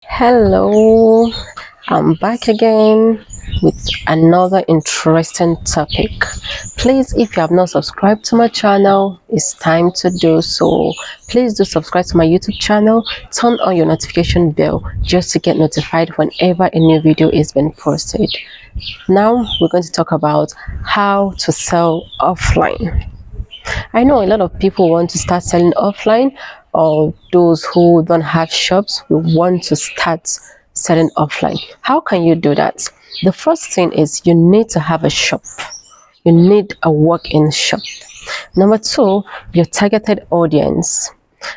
Hello, I'm back again with another interesting topic. Please, if you have not subscribed to my channel, it's time to do so. Please do subscribe to my YouTube channel, turn on your notification bell just to get notified whenever a new video is being posted. Now, we're going to talk about how to sell offline. I know a lot of people want to start selling offline, or those who don't have shops will want to start selling offline. How can you do that? The first thing is you need to have a shop. You need a walk-in shop. Number two, your targeted audience.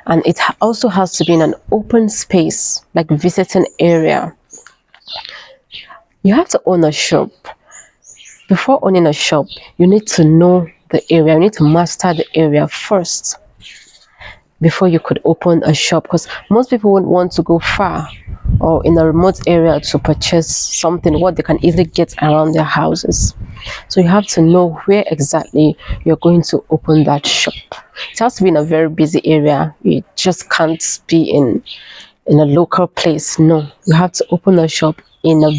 And it also has to be in an open space, like visiting area. You have to own a shop. Before owning a shop, you need to know the area. You need to master the area first before you could open a shop, because most people won't want to go far or in a remote area to purchase something what they can easily get around their houses. So you have to know where exactly you're going to open that shop. It has to be in a very busy area. You just can't be in a local place. No, you have to open a shop in a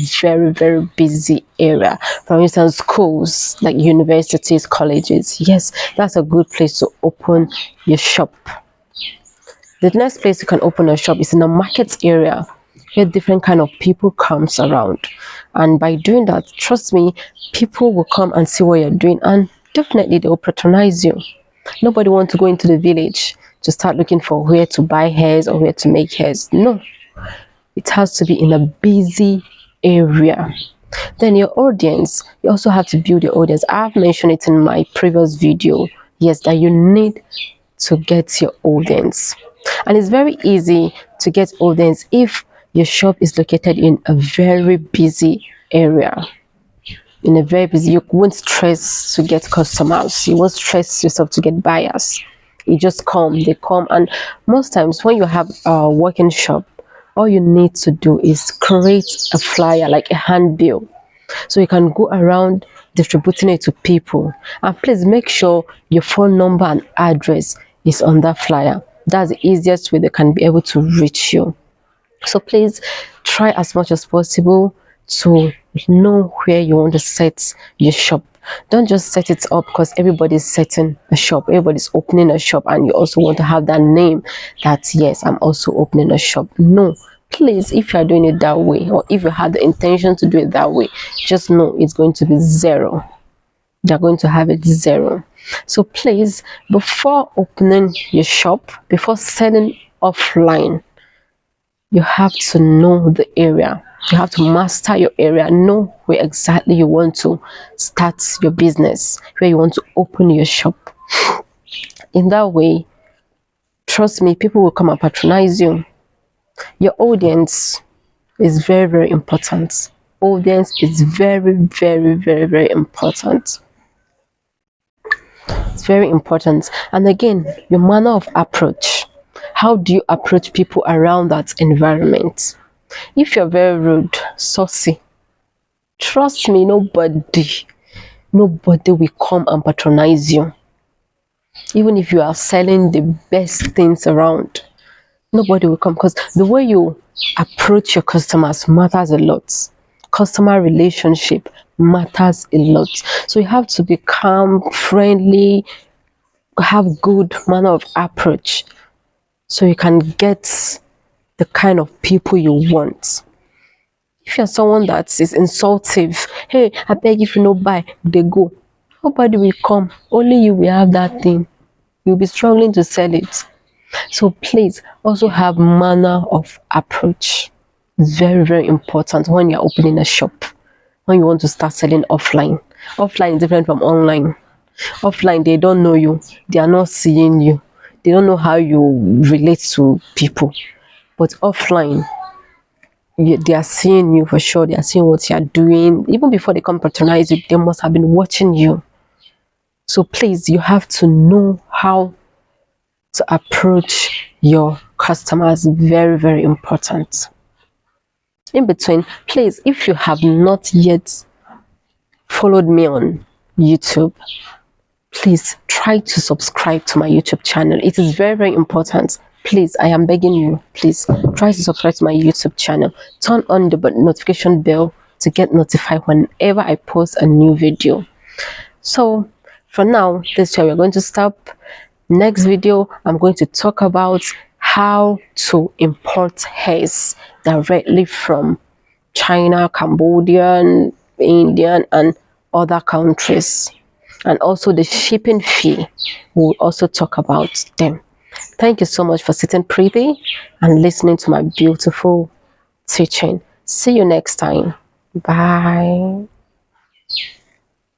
very busy area. For instance, schools like universities, colleges. Yes, that's a good place to open your shop. The next place you can open a shop is in a market area where different kind of people comes around. And by doing that, trust me, people will come and see what you're doing, and definitely they will patronize you. Nobody wants to go into the village to start looking for where to buy hairs or where to make hairs. No, it has to be in a busy area. Then your audience, you also have to build your audience. I've mentioned it in my previous video. Yes, that you need to get your audience. And it's very easy to get audience if your shop is located in a very busy area. In a very busy, you won't stress to get customers. You won't stress yourself to get buyers. You just come, they come. And most times when you have a working shop, all you need to do is create a flyer, like a handbill, so you can go around distributing it to people. And please make sure your phone number and address is on that flyer. That's the easiest way they can be able to reach you. So please try as much as possible to know where you want to set your shop. Don't just set it up because everybody's setting a shop, everybody's opening a shop, and you also want to have that name that yes, I'm also opening a shop. No, please, if you are doing it that way, or if you had the intention to do it that way, just know it's going to be zero. They're going to have it zero. So please, before opening your shop, before selling offline, you have to know the area. You have to master your area, know where exactly you want to start your business, where you want to open your shop. In that way, trust me, people will come and patronize you. Your audience is very important. Audience is very important. It's very important. And again, your manner of approach. How do you approach people around that environment? If you're very rude, saucy, trust me, nobody will come and patronize you. Even if you are selling the best things around, nobody will come, because the way you approach your customers matters a lot. Customer relationship matters a lot. So you have to be calm, friendly, have good manner of approach, so you can get the kind of people you want. If you're someone that is insultive, hey, I beg, if you no buy, they go. Nobody will come. Only you will have that thing. You'll be struggling to sell it. So please also have manner of approach. Very important when you're opening a shop. When you want to start selling offline. Offline is different from online. Offline, they don't know you. They are not seeing you. They don't know how you relate to people. But offline, they are seeing you for sure. They are seeing what you are doing. Even before they come patronize you, they must have been watching you. So please, you have to know how to approach your customers. Very important. In between, please, if you have not yet followed me on YouTube, please try to subscribe to my YouTube channel. It is very important. please, I am begging you, please try to subscribe to my YouTube channel. Turn on the notification bell to get notified whenever I post a new video. So for now, this is where we're going to stop. Next video, I'm going to talk about how to import hairs directly from China, Cambodian, Indian, and other countries. And also the shipping fee, we'll also talk about them. Thank you so much for sitting pretty and listening to my beautiful teaching. See you next time. Bye.